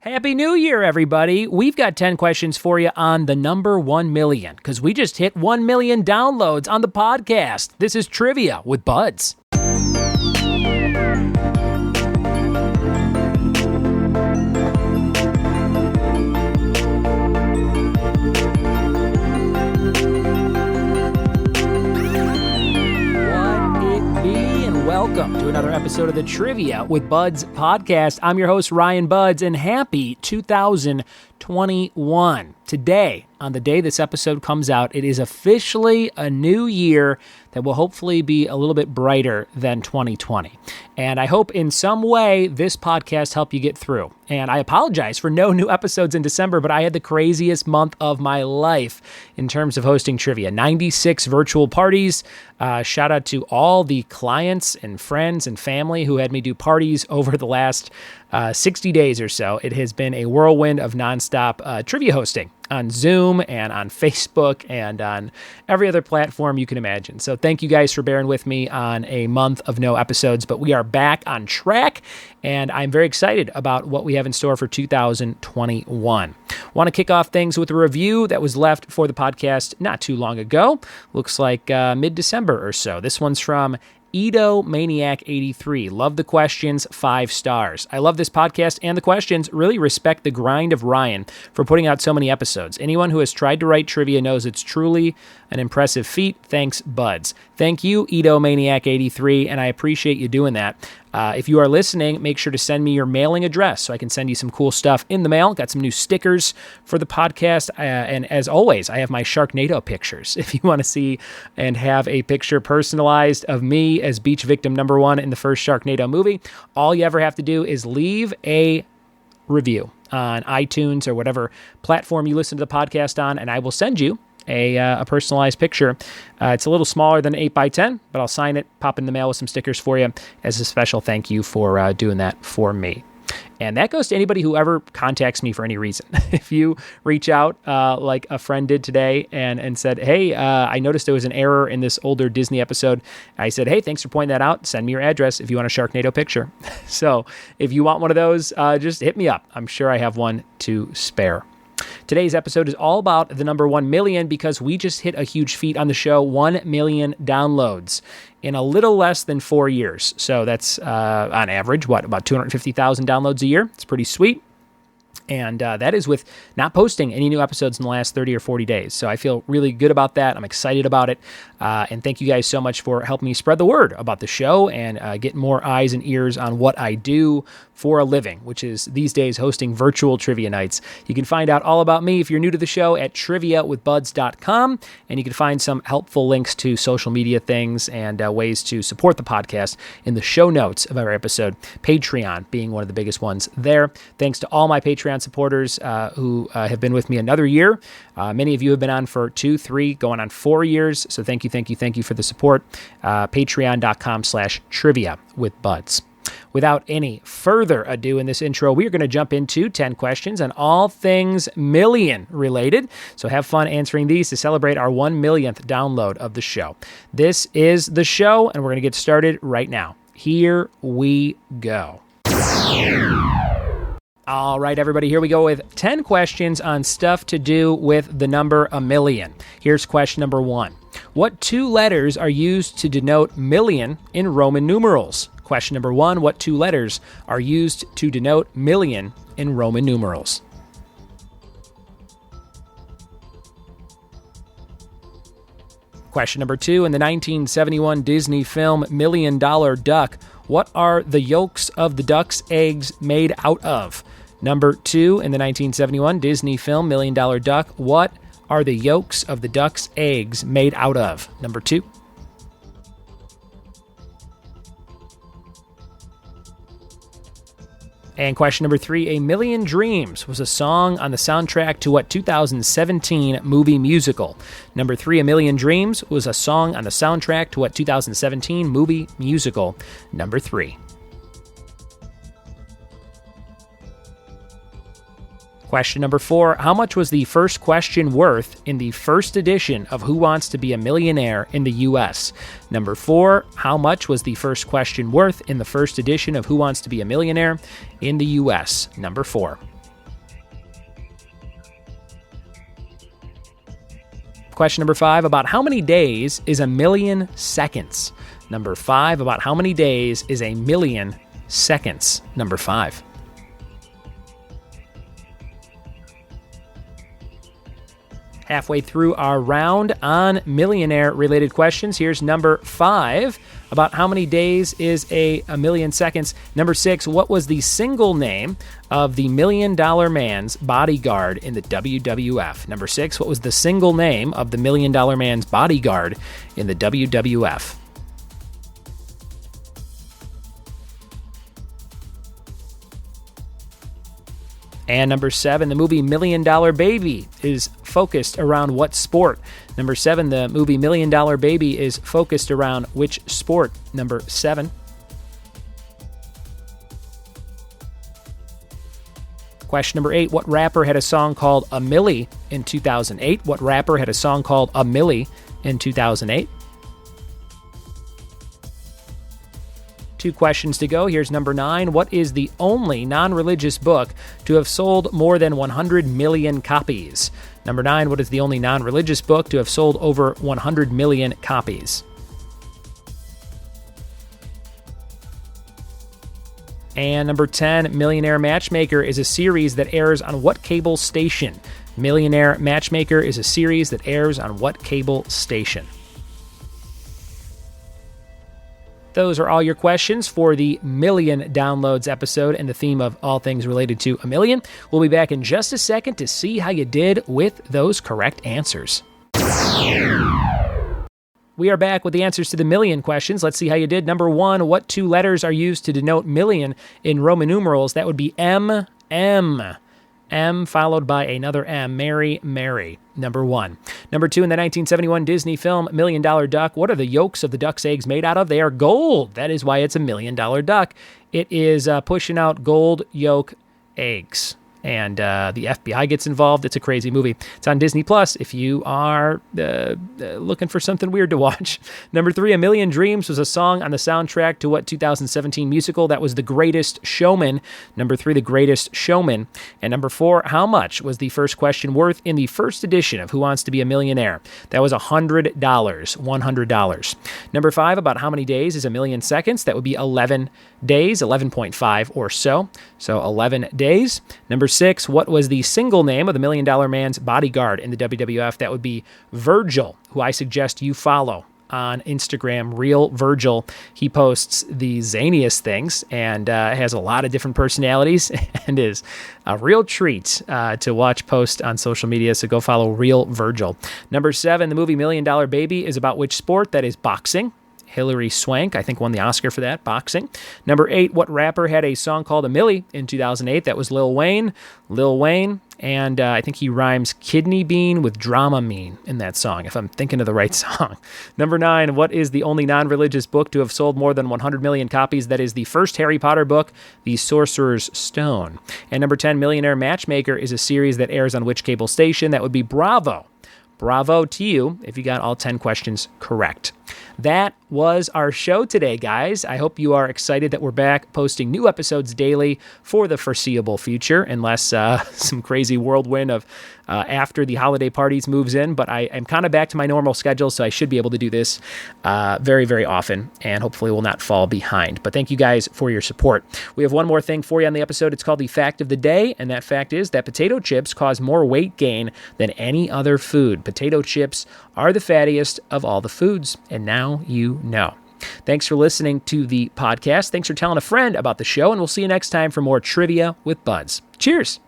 Happy New Year, everybody. We've got 10 questions for you on the number 1 million because we just hit 1 million downloads on the podcast. This is Trivia with Buds. Welcome to another episode of the Trivia with Buds podcast. I'm your host, Ryan Buds, and happy 2021. Today, on the day this episode comes out, it is officially a new year that will hopefully be a little bit brighter than 2020. And I hope in some way this podcast helped you get through. And I apologize for no new episodes in December, but I had the craziest month of my life in terms of hosting trivia. 96 virtual parties. Shout out to all the clients and friends and family who had me do parties over the last 60 days or so. It has been a whirlwind of nonstop trivia hosting on Zoom and on Facebook and on every other platform you can imagine. So thank you guys for bearing with me on a month of no episodes, but we are back on track and I'm very excited about what we have in store for 2021. Want to kick off things with a review that was left for the podcast not too long ago. Looks like mid-December or so. This one's from Edo Maniac 83. Love the questions, 5 stars. I love this podcast and the questions. Really respect the grind of Ryan for putting out so many episodes. Anyone who has tried to write trivia knows it's truly an impressive feat. Thanks, Buds. Thank you, Edo Maniac 83, and I appreciate you doing that. If you are listening, make sure to send me your mailing address so I can send you some cool stuff in the mail. Got some new stickers for the podcast. And as always, I have my Sharknado pictures. If you want to see and have a picture personalized of me as beach victim number 1 in the first Sharknado movie, all you ever have to do is leave a review on iTunes or whatever platform you listen to the podcast on, and I will send you a personalized picture. It's a little smaller than 8x10, but I'll sign it, pop in the mail with some stickers for you as a special thank you for doing that for me. And that goes to anybody who ever contacts me for any reason. If you reach out like a friend did today and said, hey, I noticed there was an error in this older Disney episode. I said, hey, thanks for pointing that out. Send me your address if you want a Sharknado picture. So if you want one of those, just hit me up. I'm sure I have one to spare. Today's episode is all about the number 1 million because we just hit a huge feat on the show, 1 million downloads in a little less than 4 years. So that's on average, about 250,000 downloads a year. It's pretty sweet. And that is with not posting any new episodes in the last 30 or 40 days. So I feel really good about that. I'm excited about it. And thank you guys so much for helping me spread the word about the show and get more eyes and ears on what I do for a living, which is these days hosting virtual trivia nights. You can find out all about me if you're new to the show at triviawithbuds.com. And you can find some helpful links to social media things and ways to support the podcast in the show notes of every episode. Patreon being one of the biggest ones there. Thanks to all my Patreon supporters who have been with me another year. Many of you have been on for 2, 3, going on 4 years. So thank you for the support. Patreon.com/trivia with Buds. Without any further ado in this intro, we are going to jump into 10 questions on all things million related. So have fun answering these to celebrate our 1 millionth download of the show. This is the show, and we're going to get started right now. Here we go. All right, everybody, here we go with 10 questions on stuff to do with the number a million. Here's question number 1. What 2 letters are used to denote million in Roman numerals? Question number 1, what 2 letters are used to denote million in Roman numerals? Question number 2, in the 1971 Disney film $1 Million Duck, what are the yolks of the duck's eggs made out of? Number 2, in the 1971 Disney film $1 Million Duck, what are the yolks of the duck's eggs made out of? Number 2. And question number 3, A Million Dreams was a song on the soundtrack to what 2017 movie musical? Number 3, A Million Dreams was a song on the soundtrack to what 2017 movie musical? Number 3. Question number 4, how much was the first question worth in the first edition of Who Wants to Be a Millionaire in the U.S.? Number 4, how much was the first question worth in the first edition of Who Wants to Be a Millionaire in the U.S.? Number 4. Question number 5, about how many days is a million seconds? Number 5, about how many days is a million seconds? Number 5. Halfway through our round on millionaire-related questions. Here's number 5. About how many days is a million seconds? Number 6. What was the single name of the $1 Million Man's bodyguard in the WWF? Number 6. What was the single name of the $1 Million Man's bodyguard in the WWF? And number 7, the movie $1 Million Baby is focused around what sport? Number 7, the movie $1 Million Baby is focused around which sport? Number 7. Question number 8, what rapper had a song called A Milli in 2008? What rapper had a song called A Milli in 2008? 2 questions to go. Here's number 9. What is the only non-religious book to have sold more than 100 million copies? Number 9. What is the only non-religious book to have sold over 100 million copies? And number 10. Millionaire Matchmaker is a series that airs on what cable station? Millionaire Matchmaker is a series that airs on what cable station? Those are all your questions for the Million Downloads episode and the theme of all things related to a million. We'll be back in just a second to see how you did with those correct answers. We are back with the answers to the million questions. Let's see how you did. Number 1, what 2 letters are used to denote million in Roman numerals? That would be M. M followed by another M. Mary, Mary. Number 1. Number 2, in the 1971 Disney film $1 Million Duck, what are the yolks of the duck's eggs made out of? They are gold. That is why it's $1 Million Duck. It is pushing out gold yolk eggs. And the FBI gets involved. It's a crazy movie. It's on Disney Plus if you are looking for something weird to watch. Number 3, A Million Dreams was a song on the soundtrack to what 2017 musical? That was The Greatest Showman. Number 3, The Greatest Showman. And number 4, how much was the first question worth in the first edition of Who Wants to Be a Millionaire? That was $100. $100. Number 5, about how many days is a million seconds? That would be 11 days, 11.5 or so. So 11 days. Number 6, what was the single name of the $1 Million Man's bodyguard in the WWF? That would be Virgil, who I suggest you follow on Instagram, Real Virgil. He posts the zaniest things and has a lot of different personalities and is a real treat to watch post on social media. So go follow Real Virgil. Number 7, the movie $1 Million Baby is about which sport? That is boxing. Hilary Swank, I think, won the Oscar for that, boxing. Number 8, what rapper had a song called A Milli in 2008? That was Lil Wayne. Lil Wayne, and I think he rhymes kidney bean with Dramamine in that song, if I'm thinking of the right song. Number 9, what is the only non-religious book to have sold more than 100 million copies? That is the first Harry Potter book, The Sorcerer's Stone. And number 10, Millionaire Matchmaker is a series that airs on which cable station? That would be Bravo. Bravo to you if you got all 10 questions correct. That was our show today, guys. I hope you are excited that we're back posting new episodes daily for the foreseeable future, unless some crazy whirlwind of after the holiday parties moves in. But I am kind of back to my normal schedule, so I should be able to do this very, very often, and hopefully will not fall behind. But thank you guys for your support. We have one more thing for you on the episode. It's called the Fact of the Day, and that fact is that potato chips cause more weight gain than any other food. Potato chips are the fattiest of all the foods, and now you know. Thanks for listening to the podcast. Thanks for telling a friend about the show, and we'll see you next time for more Trivia with Buds. Cheers!